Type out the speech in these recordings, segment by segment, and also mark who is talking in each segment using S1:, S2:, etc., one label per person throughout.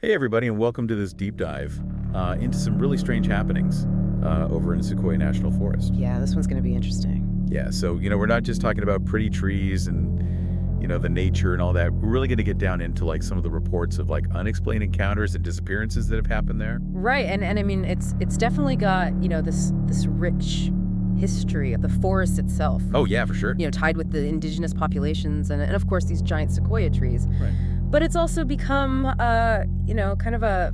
S1: Hey everybody, and welcome to this deep dive into some really strange happenings over in Sequoia National Forest.
S2: Yeah, this one's going to be interesting.
S1: Yeah, so, we're not just talking about pretty trees and, the nature and all that. We're really going to get down into, some of the reports of, unexplained encounters and disappearances that have happened there.
S2: Right, and I mean, it's definitely got, this rich history of the forest itself.
S1: Oh, yeah, for sure.
S2: Tied with the indigenous populations and of course, these giant sequoia trees.
S1: Right.
S2: But it's also become, kind of a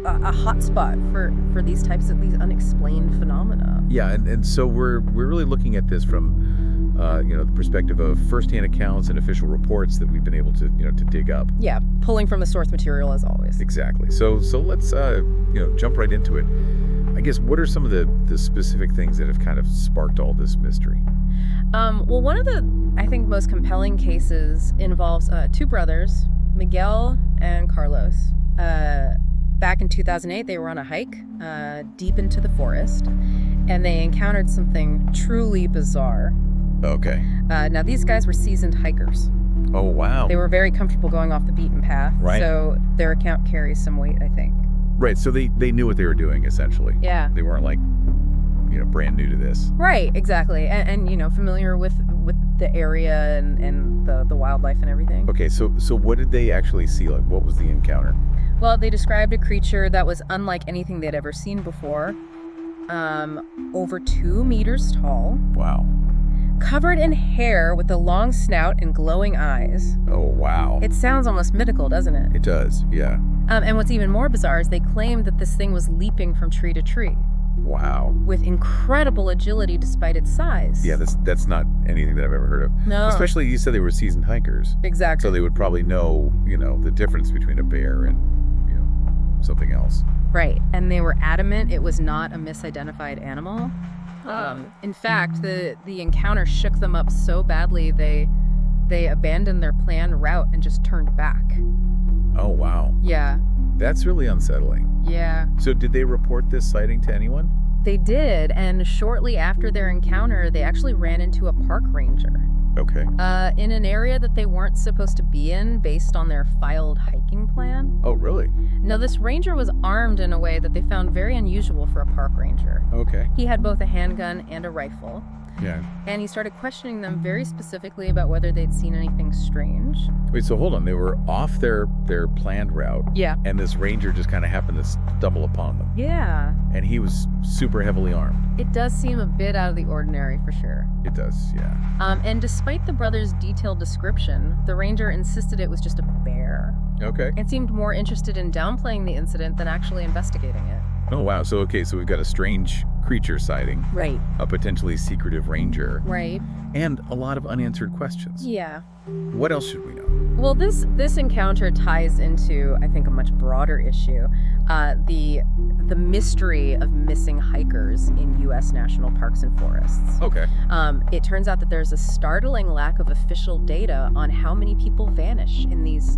S2: hotspot for these types of these unexplained phenomena.
S1: Yeah, and so we're really looking at this from, the perspective of firsthand accounts and official reports that we've been able to, to dig up.
S2: Yeah, pulling from the source material as always.
S1: Exactly. So let's, jump right into it. I guess, what are some of the specific things that have kind of sparked all this mystery?
S2: Well, one of the, I think, most compelling cases involves two brothers, Miguel and Carlos. Back in 2008, they were on a hike deep into the forest, and they encountered something truly bizarre.
S1: Okay.
S2: Now, these guys were seasoned hikers.
S1: Oh, wow.
S2: They were very comfortable going off the beaten path,
S1: right.
S2: So their account carries some weight, I think.
S1: Right, so they knew what they were doing, essentially.
S2: Yeah.
S1: They weren't, brand new to this.
S2: Right, exactly. And familiar with the area and the wildlife and everything.
S1: Okay, so what did they actually see? What was the encounter?
S2: Well, they described a creature that was unlike anything they'd ever seen before. Over 2 meters tall.
S1: Wow.
S2: Covered in hair with a long snout and glowing eyes.
S1: Oh, wow.
S2: It sounds almost mythical, doesn't it?
S1: It does, yeah.
S2: And what's even more bizarre is they claimed that this thing was leaping from tree to tree.
S1: Wow.
S2: With incredible agility despite its size.
S1: Yeah, that's not anything that I've ever heard of.
S2: No.
S1: Especially, you said they were seasoned hikers.
S2: Exactly.
S1: So they would probably know, the difference between a bear and, something else.
S2: Right. And they were adamant it was not a misidentified animal. In fact, the encounter shook them up so badly they abandoned their planned route and just turned back.
S1: Oh, wow.
S2: Yeah.
S1: That's really unsettling.
S2: Yeah.
S1: So did they report this sighting to anyone?
S2: They did, and shortly after their encounter, they actually ran into a park ranger.
S1: Okay.
S2: In an area that they weren't supposed to be in based on their filed hiking plan.
S1: Oh, really?
S2: Now, this ranger was armed in a way that they found very unusual for a park ranger.
S1: Okay.
S2: He had both a handgun and a rifle.
S1: Yeah.
S2: And he started questioning them very specifically about whether they'd seen anything strange.
S1: Wait, so hold on. They were off their planned route.
S2: Yeah.
S1: And this ranger just kind of happened to stumble upon them.
S2: Yeah.
S1: And he was super heavily armed.
S2: It does seem a bit out of the ordinary, for sure.
S1: It does, yeah.
S2: And despite the brothers' detailed description, the ranger insisted it was just a bear.
S1: Okay.
S2: And seemed more interested in downplaying the incident than actually investigating it.
S1: Oh, wow. So we've got a strange creature sighting.
S2: Right.
S1: A potentially secretive ranger.
S2: Right.
S1: And a lot of unanswered questions.
S2: Yeah.
S1: What else should we know?
S2: Well, this encounter ties into, I think, a much broader issue, the mystery of missing hikers in U.S. national parks and forests.
S1: Okay.
S2: It turns out that there's a startling lack of official data on how many people vanish in these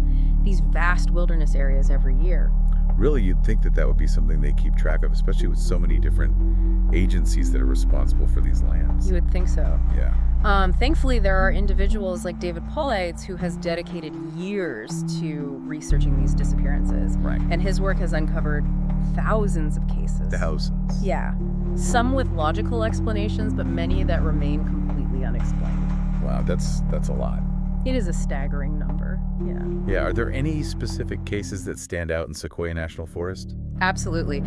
S2: vast wilderness areas every year.
S1: Really, you'd think that would be something they keep track of, especially with so many different agencies that are responsible for these lands.
S2: You would think so.
S1: Yeah.
S2: Thankfully, there are individuals like David Paulides who has dedicated years to researching these disappearances.
S1: Right.
S2: And his work has uncovered thousands of cases.
S1: Thousands.
S2: Yeah. Some with logical explanations, but many that remain completely unexplained.
S1: Wow, that's a lot.
S2: It is a staggering number. Yeah.
S1: Yeah. Are there any specific cases that stand out in Sequoia National Forest?
S2: Absolutely.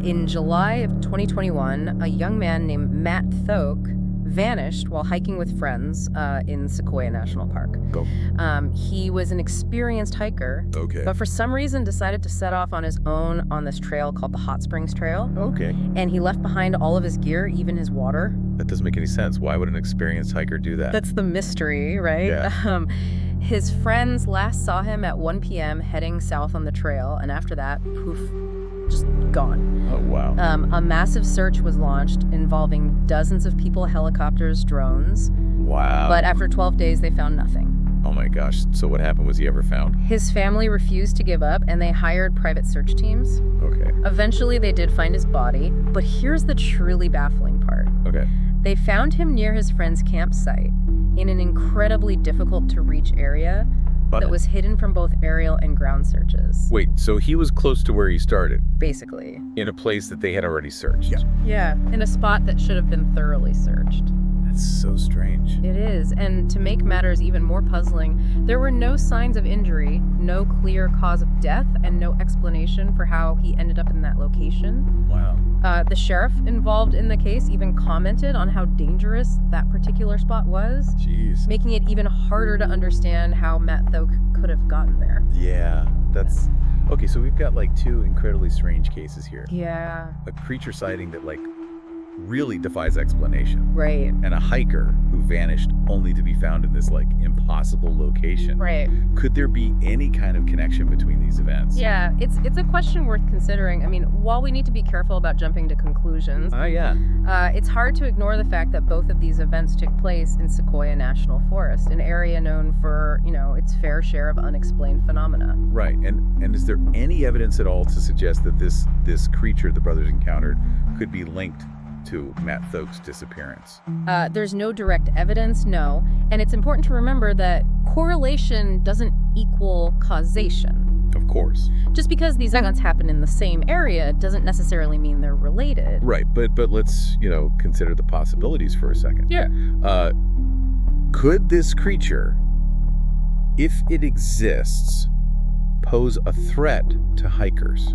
S2: In July of 2021, a young man named Matt Thoke vanished while hiking with friends in Sequoia National Park.
S1: Go.
S2: He was an experienced hiker,
S1: Okay.
S2: but for some reason decided to set off on his own on this trail called the Hot Springs Trail.
S1: Okay.
S2: And he left behind all of his gear, even his water.
S1: That doesn't make any sense. Why would an experienced hiker do that?
S2: That's the mystery, right?
S1: Yeah.
S2: His friends last saw him at 1 p.m. heading south on the trail, and after that, poof, just gone.
S1: Oh, wow.
S2: A massive search was launched involving dozens of people, helicopters, drones.
S1: Wow.
S2: But after 12 days, they found nothing.
S1: Oh my gosh. So what happened? Was he ever found?
S2: His family refused to give up, and they hired private search teams.
S1: Okay.
S2: Eventually, they did find his body, but here's the truly baffling part.
S1: Okay.
S2: They found him near his friend's campsite in an incredibly difficult-to-reach area, that was hidden from both aerial and ground searches.
S1: Wait, so he was close to where he started,
S2: Basically.
S1: in a place that they had already searched?
S2: Yeah, in a spot that should have been thoroughly searched.
S1: That's so strange.
S2: It is, and to make matters even more puzzling, there were no signs of injury, no clear cause of death, and no explanation for how he ended up in that location.
S1: Wow.
S2: The sheriff involved in the case even commented on how dangerous that particular spot was,
S1: Jeez.
S2: making it even harder to understand how Matt Thoke could have gotten there.
S1: Yeah, that's... Okay, so we've got like two incredibly strange cases here.
S2: Yeah.
S1: A creature sighting that like really defies explanation.
S2: Right.
S1: And a hiker who vanished only to be found in this like impossible location.
S2: Right.
S1: Could there be any kind of connection between these events?
S2: Yeah, it's a question worth considering. I mean, while we need to be careful about jumping to conclusions, it's hard to ignore the fact that both of these events took place in Sequoia National Forest, an area known for, its fair share of unexplained phenomena.
S1: Right. And is there any evidence at all to suggest that this creature the brothers encountered could be linked to Matt Thoke's disappearance?
S2: There's no direct evidence, no. And it's important to remember that correlation doesn't equal causation.
S1: Of course.
S2: Just because these events happen in the same area doesn't necessarily mean they're related.
S1: Right, but let's, consider the possibilities for a second.
S2: Yeah.
S1: Could this creature, if it exists, pose a threat to hikers?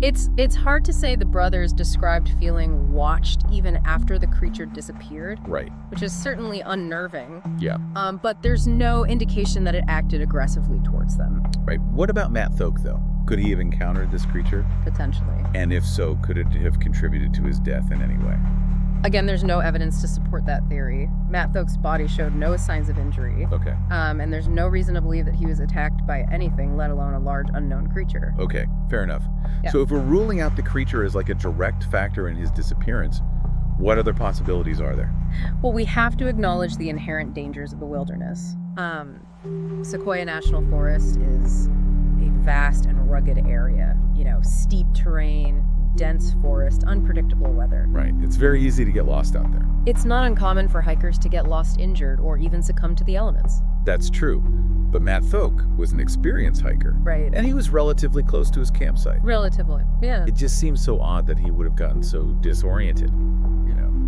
S2: It's hard to say the brothers described feeling watched even after the creature disappeared.
S1: Right.
S2: Which is certainly unnerving.
S1: Yeah.
S2: But there's no indication that it acted aggressively towards them.
S1: Right. What about Matt Thoke, though? Could he have encountered this creature?
S2: Potentially.
S1: And if so, could it have contributed to his death in any way?
S2: Again, there's no evidence to support that theory. Matt Thoke's body showed no signs of injury.
S1: Okay.
S2: And there's no reason to believe that he was attacked by anything, let alone a large unknown creature.
S1: Okay, fair enough.
S2: Yeah.
S1: So if we're ruling out the creature as like a direct factor in his disappearance, what other possibilities are there?
S2: Well, we have to acknowledge the inherent dangers of the wilderness. Sequoia National Forest is a vast and rugged area. Steep terrain, dense forest, unpredictable weather.
S1: Right. It's very easy to get lost out there.
S2: It's not uncommon for hikers to get lost injured or even succumb to the elements.
S1: That's true. But Matt Thoke was an experienced hiker.
S2: Right.
S1: And he was relatively close to his campsite.
S2: Relatively, yeah.
S1: It just seems so odd that he would have gotten so disoriented,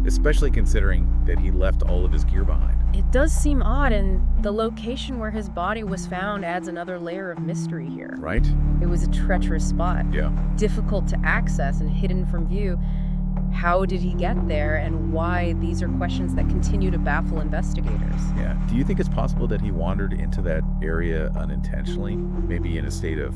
S1: especially considering that he left all of his gear behind.
S2: It does seem odd, and the location where his body was found adds another layer of mystery here.
S1: Right?
S2: It was a treacherous spot.
S1: Yeah.
S2: Difficult to access and hidden from view. How did he get there, and why? These are questions that continue to baffle investigators.
S1: Yeah. Do you think it's possible that he wandered into that area unintentionally, maybe in a state of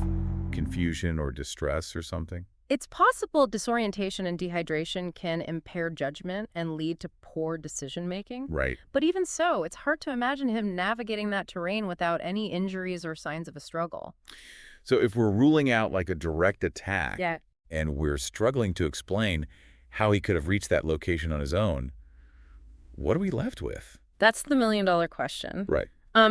S1: confusion or distress or something?
S2: It's possible disorientation and dehydration can impair judgment and lead to poor decision-making.
S1: Right.
S2: But even so, it's hard to imagine him navigating that terrain without any injuries or signs of a struggle.
S1: So if we're ruling out like a direct attack,
S2: Yeah.
S1: and we're struggling to explain how he could have reached that location on his own, what are we left with?
S2: That's the million-dollar question.
S1: Right.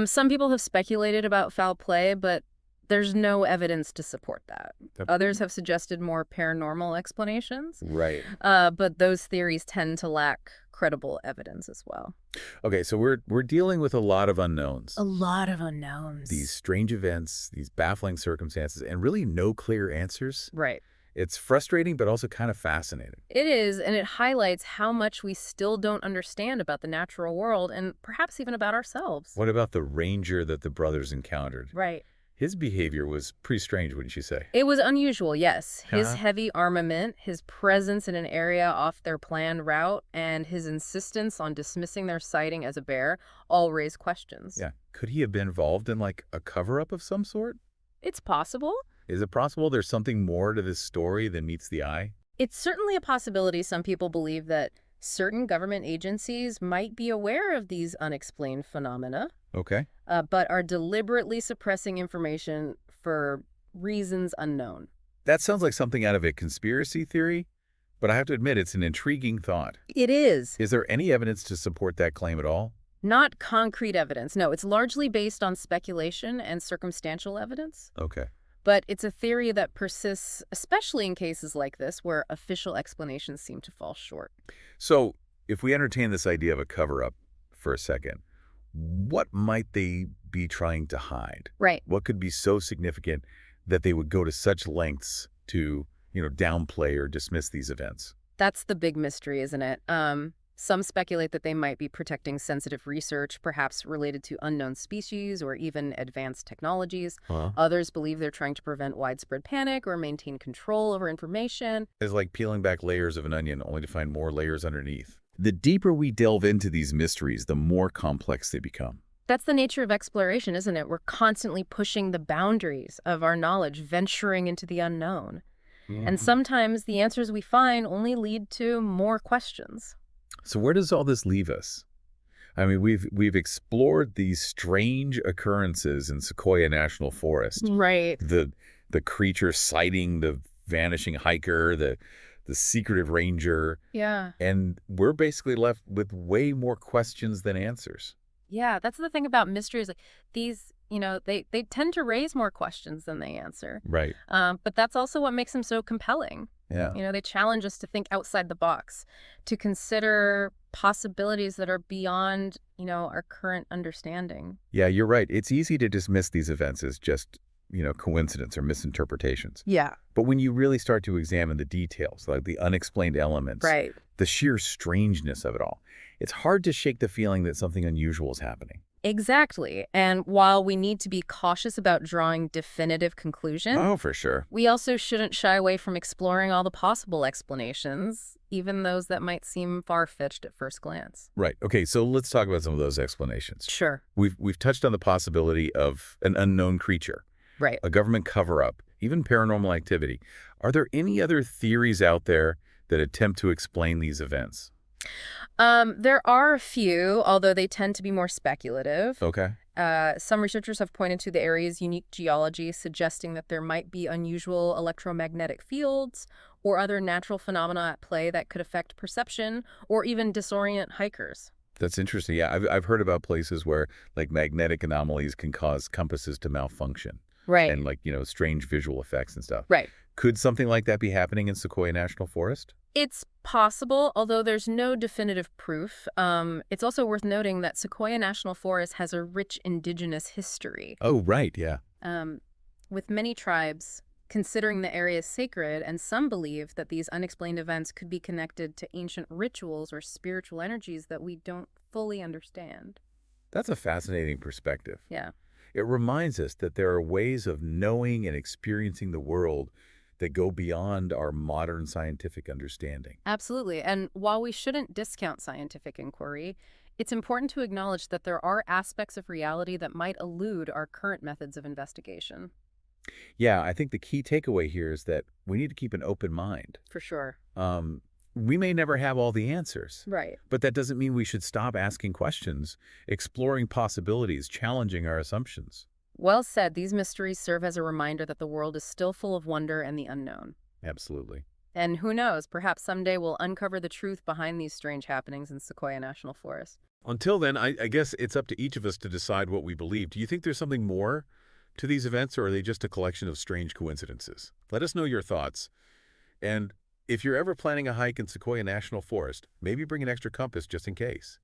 S2: Some people have speculated about foul play, but there's no evidence to support that. Others have suggested more paranormal explanations.
S1: Right.
S2: But those theories tend to lack credible evidence as well.
S1: Okay, so we're dealing with a lot of unknowns.
S2: A lot of unknowns.
S1: These strange events, these baffling circumstances, and really no clear answers.
S2: Right.
S1: It's frustrating, but also kind of fascinating.
S2: It is, and it highlights how much we still don't understand about the natural world and perhaps even about ourselves.
S1: What about the ranger that the brothers encountered?
S2: Right.
S1: His behavior was pretty strange, wouldn't you say?
S2: It was unusual, yes. His
S1: Uh-huh.
S2: heavy armament, his presence in an area off their planned route, and his insistence on dismissing their sighting as a bear all raise questions.
S1: Yeah. Could he have been involved in like a cover-up of some sort?
S2: It's possible.
S1: Is it possible there's something more to this story than meets the eye?
S2: It's certainly a possibility. Some people believe that certain government agencies might be aware of these unexplained phenomena,
S1: Okay.
S2: but are deliberately suppressing information for reasons unknown.
S1: That sounds like something out of a conspiracy theory, but I have to admit it's an intriguing thought.
S2: It is.
S1: Is there any evidence to support that claim at all?
S2: Not concrete evidence. No, it's largely based on speculation and circumstantial evidence.
S1: Okay.
S2: But it's a theory that persists, especially in cases like this, where official explanations seem to fall short.
S1: So if we entertain this idea of a cover-up for a second, What might they be trying to hide?
S2: Right.
S1: What could be so significant that they would go to such lengths to, downplay or dismiss these events?
S2: That's the big mystery, isn't it? Some speculate that they might be protecting sensitive research, perhaps related to unknown species or even advanced technologies.
S1: Huh?
S2: Others believe they're trying to prevent widespread panic or maintain control over information.
S1: It's like peeling back layers of an onion only to find more layers underneath. The deeper we delve into these mysteries, the more complex they become.
S2: That's the nature of exploration, isn't it? We're constantly pushing the boundaries of our knowledge, venturing into the unknown. And sometimes the answers we find only lead to more questions.
S1: So where does all this leave us? I mean, we've explored these strange occurrences in Sequoia National Forest.
S2: Right.
S1: The creature sighting the vanishing hiker, the secretive ranger,
S2: Yeah.
S1: and we're basically left with way more questions than answers.
S2: Yeah, that's the thing about mysteries. Like these, they tend to raise more questions than they answer.
S1: Right.
S2: But that's also what makes them so compelling.
S1: Yeah.
S2: They challenge us to think outside the box, to consider possibilities that are beyond, our current understanding.
S1: Yeah, you're right. It's easy to dismiss these events as just, coincidence or misinterpretations.
S2: Yeah.
S1: But when you really start to examine the details, like the unexplained elements,
S2: Right.
S1: the sheer strangeness of it all, it's hard to shake the feeling that something unusual is happening.
S2: Exactly. And while we need to be cautious about drawing definitive conclusions,
S1: Oh, for sure.
S2: we also shouldn't shy away from exploring all the possible explanations, even those that might seem far-fetched at first glance.
S1: Right. Okay, so let's talk about some of those explanations.
S2: Sure.
S1: We've touched on the possibility of an unknown creature,
S2: Right.
S1: a government cover-up, even paranormal activity. Are there any other theories out there that attempt to explain these events?
S2: There are a few, although they tend to be more speculative.
S1: Okay.
S2: Some researchers have pointed to the area's unique geology, suggesting that there might be unusual electromagnetic fields or other natural phenomena at play that could affect perception or even disorient hikers.
S1: That's interesting. Yeah, I've heard about places where like magnetic anomalies can cause compasses to malfunction
S2: Right.
S1: and like, strange visual effects and stuff.
S2: Right.
S1: Could something like that be happening in Sequoia National Forest?
S2: It's possible, although there's no definitive proof. It's also worth noting that Sequoia National Forest has a rich indigenous history,
S1: Oh, right. Yeah.
S2: with many tribes considering the area sacred, and some believe that these unexplained events could be connected to ancient rituals or spiritual energies that we don't fully understand.
S1: That's a fascinating perspective.
S2: Yeah.
S1: It reminds us that there are ways of knowing and experiencing the world that go beyond our modern scientific understanding.
S2: Absolutely. And while we shouldn't discount scientific inquiry, it's important to acknowledge that there are aspects of reality that might elude our current methods of investigation.
S1: Yeah, I think the key takeaway here is that we need to keep an open mind.
S2: For sure.
S1: We may never have all the answers,
S2: Right.
S1: but that doesn't mean we should stop asking questions, exploring possibilities, challenging our assumptions.
S2: Well said. These mysteries serve as a reminder that the world is still full of wonder and the unknown.
S1: Absolutely.
S2: And who knows, perhaps someday we'll uncover the truth behind these strange happenings in Sequoia National Forest.
S1: Until then, I guess it's up to each of us to decide what we believe. Do you think there's something more to these events, or are they just a collection of strange coincidences? Let us know your thoughts. And if you're ever planning a hike in Sequoia National Forest, maybe bring an extra compass just in case.